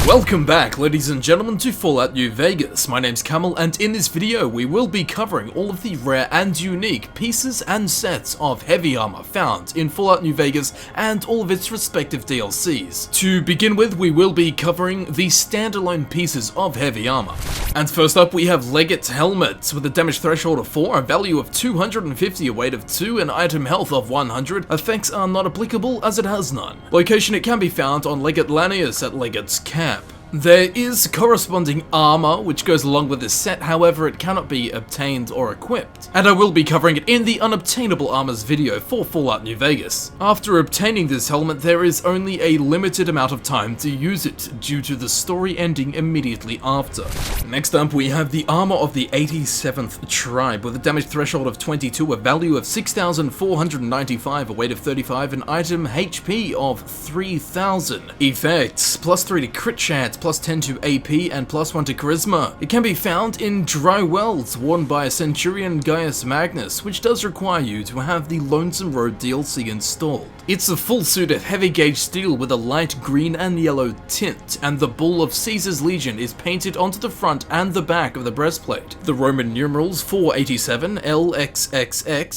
Welcome back, ladies and gentlemen, to Fallout New Vegas. My name's Camel, and in this video we will be covering all of the rare and unique pieces and sets of heavy armor found in Fallout New Vegas and all of its respective DLCs. To begin with, we will be covering the standalone pieces of heavy armor. And first up, we have Legates Helmet with a damage threshold of 4, a value of 250, a weight of 2, and item health of 100. Effects are not applicable as it has none. Location: it can be found on Legate Lanius at Legate's Camp. There is corresponding armor which goes along with this set, however it cannot be obtained or equipped, and I will be covering it in the unobtainable armors video for Fallout New Vegas. After obtaining this helmet, there is only a limited amount of time to use it, due to the story ending immediately after. Next up, we have the armor of the 87th Tribe with a damage threshold of 22, a value of 6,495, a weight of 35, an item HP of 3,000. Effects: plus 3 to crit chance, plus 10 to AP, and plus 1 to Charisma. It can be found in dry welds worn by Centurion Gaius Magnus, which does require you to have the Lonesome Road DLC installed. It's a full suit of heavy gauge steel with a light green and yellow tint, and the Bull of Caesar's Legion is painted onto the front and the back of the breastplate. The Roman numerals 487 LXXXVII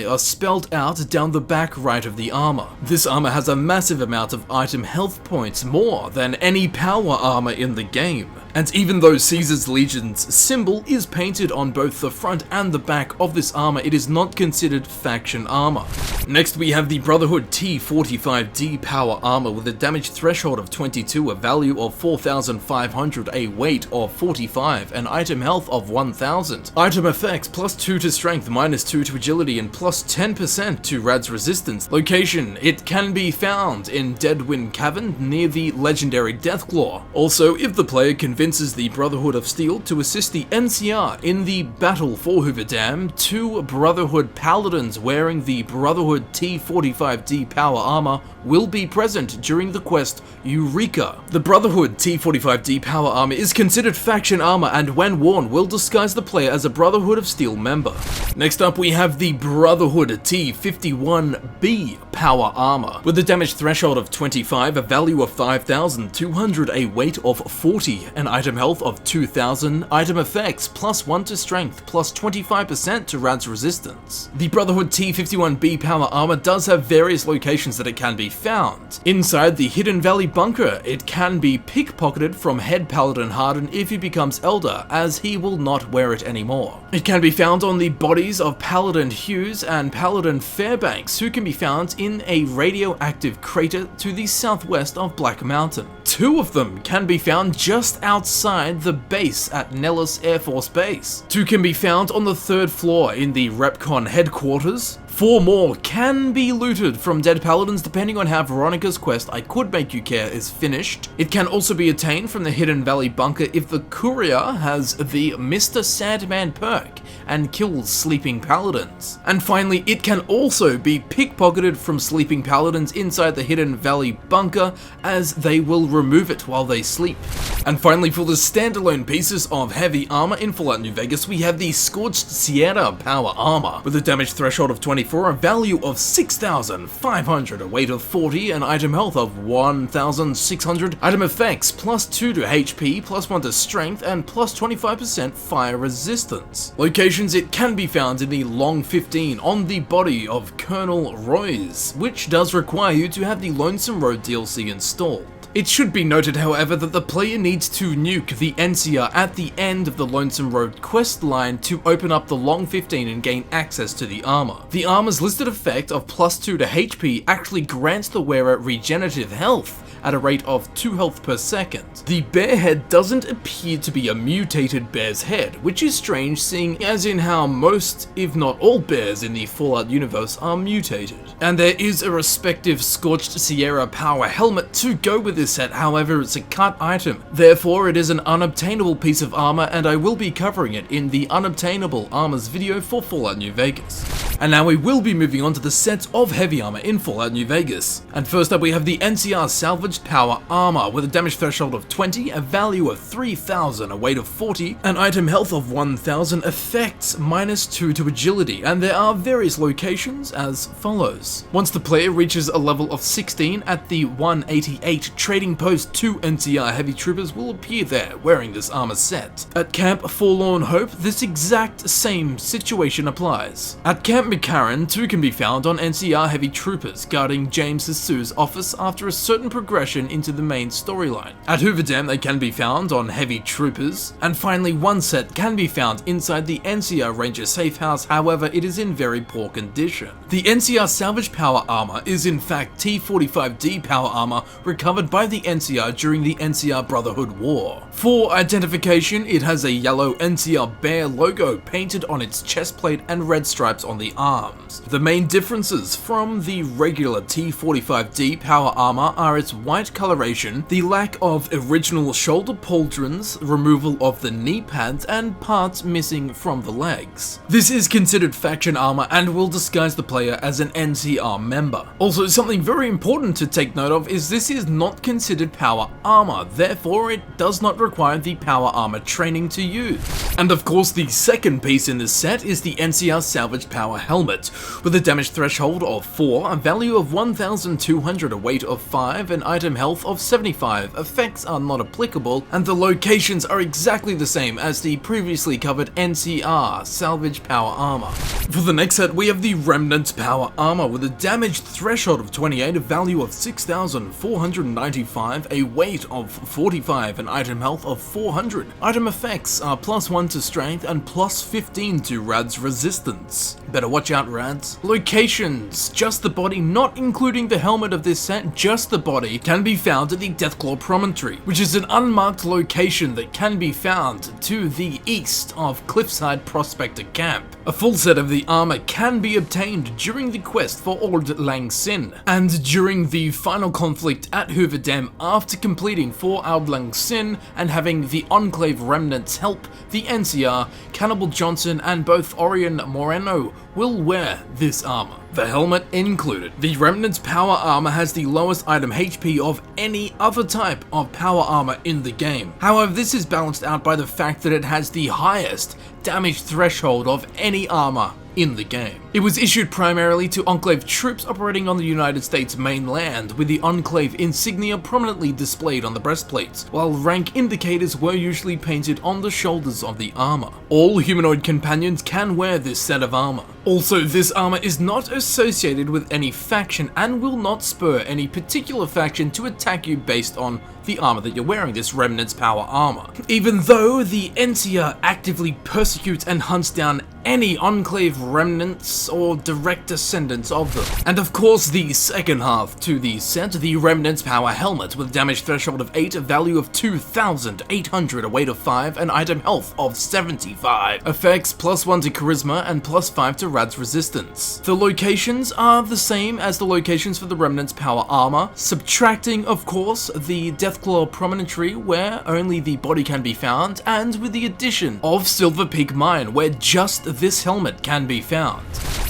are spelled out down the back right of the armor. This armor has a massive amount of item health points, more than any power armor in the game. And even though Caesar's Legion's symbol is painted on both the front and the back of this armor, it is not considered faction armor. Next, we have the Brotherhood T45D power armor with a damage threshold of 22, a value of 4,500, a weight of 45, an item health of 1,000. Item effects: plus 2 to strength, minus 2 to agility, and plus 10% to rad's resistance. Location: it can be found in Deadwind Cavern near the legendary Deathclaw. Also, if the player convinces the Brotherhood of Steel to assist the NCR in the battle for Hoover Dam, 2 Brotherhood Paladins wearing the Brotherhood T45D power armor will be present during the quest Eureka. The Brotherhood T45D power armor is considered faction armor, and when worn will disguise the player as a Brotherhood of Steel member. Next up, we have the Brotherhood T51B power armor with a damage threshold of 25, a value of 5,200, a weight of 40, an item health of 2,000. Item effects: plus 1 to strength, plus 25% to rad's resistance. The Brotherhood T51B power armor does have various locations that it can be found. Inside the Hidden Valley bunker, it can be pickpocketed from Head Paladin Harden if he becomes Elder, as he will not wear it anymore. It can be found on the bodies of Paladin Hughes and Paladin Fairbanks, who can be found in a radioactive crater to the southwest of Black Mountain. 2 of them can be found just outside the base at Nellis Air Force Base. 2 can be found on the 3rd floor in the Repcon headquarters. 4 more can be looted from dead paladins depending on how Veronica's quest I Could Make You Care is finished. It can also be attained from the Hidden Valley bunker if the courier has the Mr. Sandman perk and kills sleeping paladins. And finally, it can also be pickpocketed from sleeping paladins inside the Hidden Valley bunker, as they will remove it while they sleep. And finally, for the standalone pieces of heavy armor in Fallout New Vegas, we have the Scorched Sierra power armor with a damage threshold of 24, a value of 6,500, a weight of 40, an item health of 1,600. Item effects: plus 2 to HP, plus 1 to strength, and plus 25% fire resistance. Locations: it can be found in the Long 15 on the body of Colonel Royce, which does require you to have the Lonesome Road DLC installed. It should be noted, however, that the player needs to nuke the NCR at the end of the Lonesome Road quest line to open up the Long 15 and gain access to the armor. The armor's listed effect of plus 2 to HP actually grants the wearer regenerative health at a rate of 2 health per second. The bear head doesn't appear to be a mutated bear's head, which is strange seeing as in how most, if not all, bears in the Fallout universe are mutated. And there is a respective Scorched Sierra power helmet to go with this set, however it's a cut item, therefore it is an unobtainable piece of armor, and I will be covering it in the unobtainable armors video for Fallout New Vegas. And now we will be moving on to the set of heavy armor in Fallout New Vegas. And first up we have the NCR Salvaged Power Armor with a damage threshold of 20, a value of 3000, a weight of 40, an item health of 1000, effects -2 to agility, and there are various locations as follows. Once the player reaches a level of 16 at the 188 trading post, 2 NCR heavy troopers will appear there wearing this armor set. At Camp Forlorn Hope, this exact same situation applies. At Camp McCarran, 2 can be found on NCR heavy troopers guarding James Sue's office after a certain progression into the main storyline. At Hoover Dam, they can be found on heavy troopers, and finally 1 set can be found inside the NCR Ranger safe house, however it is in very poor condition. The NCR Salvage Power Armor is in fact T45D power armor recovered by the NCR during the NCR Brotherhood War. For identification, it has a yellow NCR bear logo painted on its chest plate and red stripes on the arms. The main differences from the regular T45D power armor are its white coloration, the lack of original shoulder pauldrons, removal of the knee pads, and parts missing from the legs. This is considered faction armor and will disguise the player as an NCR member. Also, something very important to take note of is this is not considered power armor, therefore it does not require the power armor training to use. And of course the second piece in this set is the NCR Salvage Power Helmet, with a damage threshold of 4, a value of 1200, a weight of 5, an item health of 75, effects are not applicable, and the locations are exactly the same as the previously covered NCR Salvage Power Armor. For the next set we have the Remnant Power Armor with a damage threshold of 28, a value of 6495, a weight of 45, an item health of 400. Item effects are +1 to strength and +15 to Rad's resistance. Better watch out, Rads. Locations: just the body, not including the helmet of this set, just the body, can be found at the Deathclaw Promontory, which is an unmarked location that can be found to the east of Cliffside Prospector Camp. A full set of the armor can be obtained during the quest for Ord Lang Sin, and during the final conflict at Hoover Dam after completing for Ord Lang Sin and having the Enclave Remnants help, the NCR, Cannibal Johnson, and both Orion Moreno will wear this armor. The helmet included. The Remnant's power armor has the lowest item HP of any other type of power armor in the game. However, this is balanced out by the fact that it has the highest damage threshold of any armor in the game. It was issued primarily to Enclave troops operating on the United States mainland, with the Enclave insignia prominently displayed on the breastplates, while rank indicators were usually painted on the shoulders of the armor. All humanoid companions can wear this set of armor. Also, this armor is not associated with any faction and will not spur any particular faction to attack you based on the armor that you're wearing, this Remnant's power armor. Even though the NCR actively persecutes and hunts down any Enclave remnants or direct descendants of them. And of course the second half to the set, the Remnant's Power Helmet with damage threshold of 8, a value of 2800, a weight of 5, an item health of 75. Effects +1 to Charisma and +5 to Rad's Resistance. The locations are the same as the locations for the Remnant's Power Armor, subtracting of course the Deathclaw Promontory where only the body can be found, and with the addition of Silver Peak Mine where just this helmet can be found.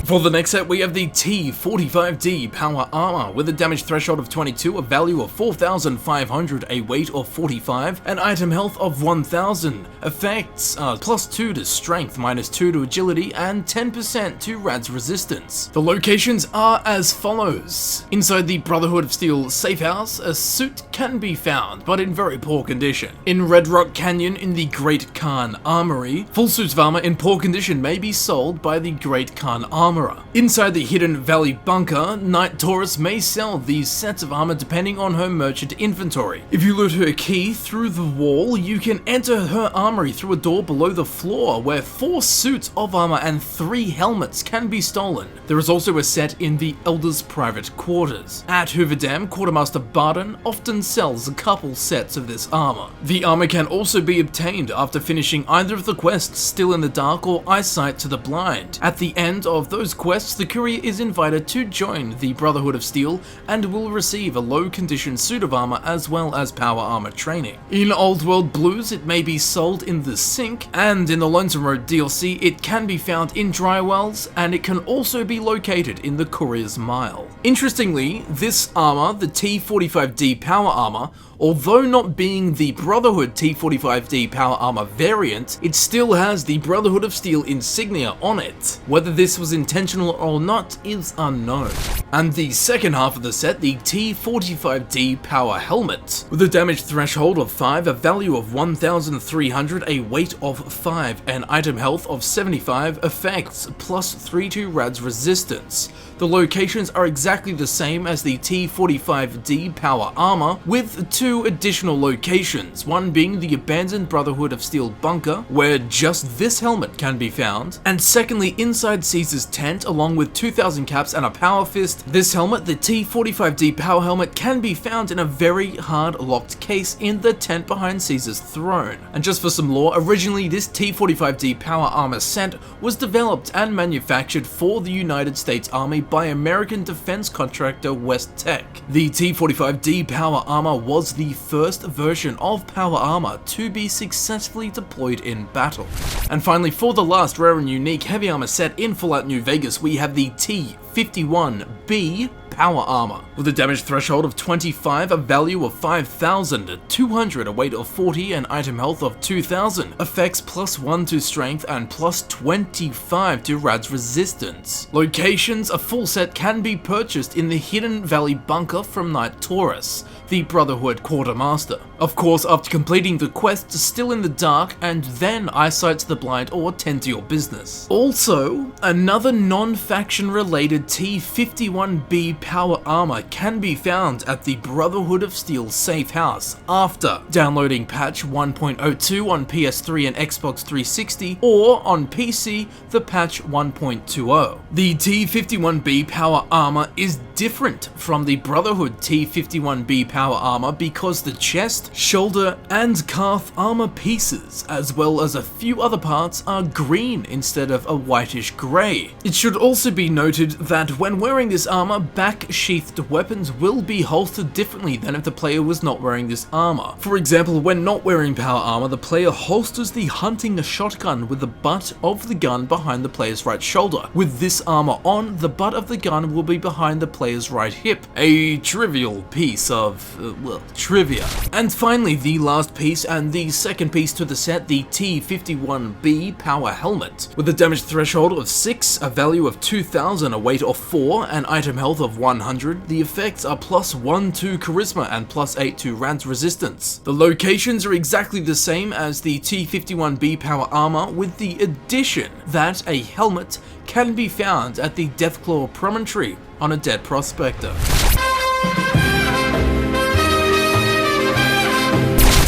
For the next set we have the T45D Power Armor with a damage threshold of 22, a value of 4500, a weight of 45, an item health of 1000. Effects are +2 to strength, -2 to agility, and 10% to Rad's resistance. The locations are as follows. Inside the Brotherhood of Steel safe house, a suit can be found, but in very poor condition. In Red Rock Canyon in the Great Khan Armory, full suits of armor in poor condition may be sold by the Great Khan Armorer. Inside the Hidden Valley Bunker, Night Taurus may sell these sets of armor depending on her merchant inventory. If you loot her key through the wall, you can enter her armory through a door below the floor where 4 suits of armor and 3 helmets can be stolen. There is also a set in the Elder's private quarters. At Hoover Dam, Quartermaster Barden often sells a couple sets of this armor. The armor can also be obtained after finishing either of the quests, Still in the Dark or Eyesight to the Blind. At the end of those those quests, the courier is invited to join the Brotherhood of Steel and will receive a low-condition suit of armor as well as power armor training. In Old World Blues, it may be sold in the Sink, and in the Lonesome Road DLC, it can be found in Dry Wells, and it can also be located in the Courier's Mile. Interestingly, this armor, the T45D power armor, although not being the Brotherhood T45D power armor variant, it still has the Brotherhood of Steel insignia on it. Whether this was intentional or not is unknown. And the second half of the set, the T45D power helmet. With a damage threshold of 5, a value of 1,300, a weight of 5, an item health of 75, effects plus 3 rads resistance. The locations are exactly the same as the T45D power armor, with 2 additional locations, one being the abandoned Brotherhood of Steel bunker, where just this helmet can be found, and secondly inside Caesar's tent along with 2,000 caps and a power fist. This helmet, the T45D power helmet, can be found in a very hard locked case in the tent behind Caesar's throne. And just for some lore, originally this T45D power armor set was developed and manufactured for the United States Army by American defense contractor West Tech. The T45D power armor was the first version of power armor to be successfully deployed in battle. And finally, for the last rare and unique heavy armor set in Fallout New Vegas, we have the T51B power armor. With a damage threshold of 25, a value of 5,200, a weight of 40, an item health of 2,000, effects plus 1 to strength and plus 25 to rads resistance. Locations, a full set can be purchased in the Hidden Valley bunker from Knight Taurus, the Brotherhood Quartermaster. Of course, after completing the quests Still in the Dark and then Eyesight to the Blind or Tend to Your Business. Also, another non-faction related T51B power armor can be found at the Brotherhood of Steel safe house after downloading patch 1.02 on PS3 and Xbox 360, or on PC the patch 1.20. The T51B power armor is different from the Brotherhood T51B power armor because the chest, shoulder and calf armor pieces, as well as a few other parts, are green instead of a whitish grey. It should also be noted that when wearing this armor, back-sheathed weapons will be holstered differently than if the player was not wearing this armor. For example, when not wearing power armor, the player holsters the hunting shotgun with the butt of the gun behind the player's right shoulder. With this armor on, the butt of the gun will be behind the player's right hip. A trivial piece of, well, trivia. And finally, the last piece and the second piece to the set, the T51B power helmet. With a damage threshold of 6, a value of 2,000, a weight of 4, an item health of 100, the effects are plus 1 to charisma and plus 8 to rads resistance. The locations are exactly the same as the T51B power armor, with the addition that a helmet can be found at the Deathclaw Promontory on a dead prospector.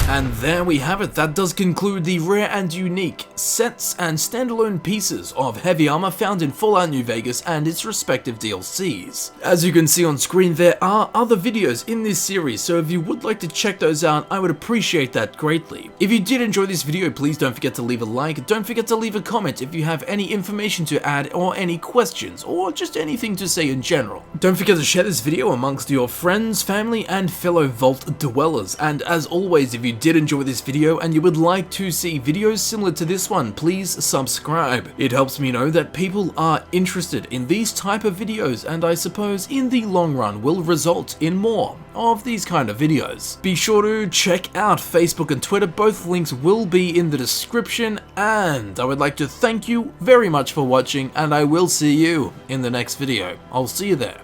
And there we have it. That does conclude the rare and unique sets and standalone pieces of heavy armor found in Fallout New Vegas and its respective DLCs. As you can see on screen, there are other videos in this series, so if you would like to check those out, I would appreciate that greatly. If you did enjoy this video, please don't forget to leave a like, don't forget to leave a comment if you have any information to add or any questions, or just anything to say in general. Don't forget to share this video amongst your friends, family, and fellow Vault dwellers, and as always, if you did enjoy this video and you would like to see videos similar to this one, please subscribe. It helps me know that people are interested in these type of videos, and I suppose in the long run will result in more of these kind of videos. Be sure to check out Facebook and Twitter, both links will be in the description, and I would like to thank you very much for watching, and I will see you in the next video. I'll see you there.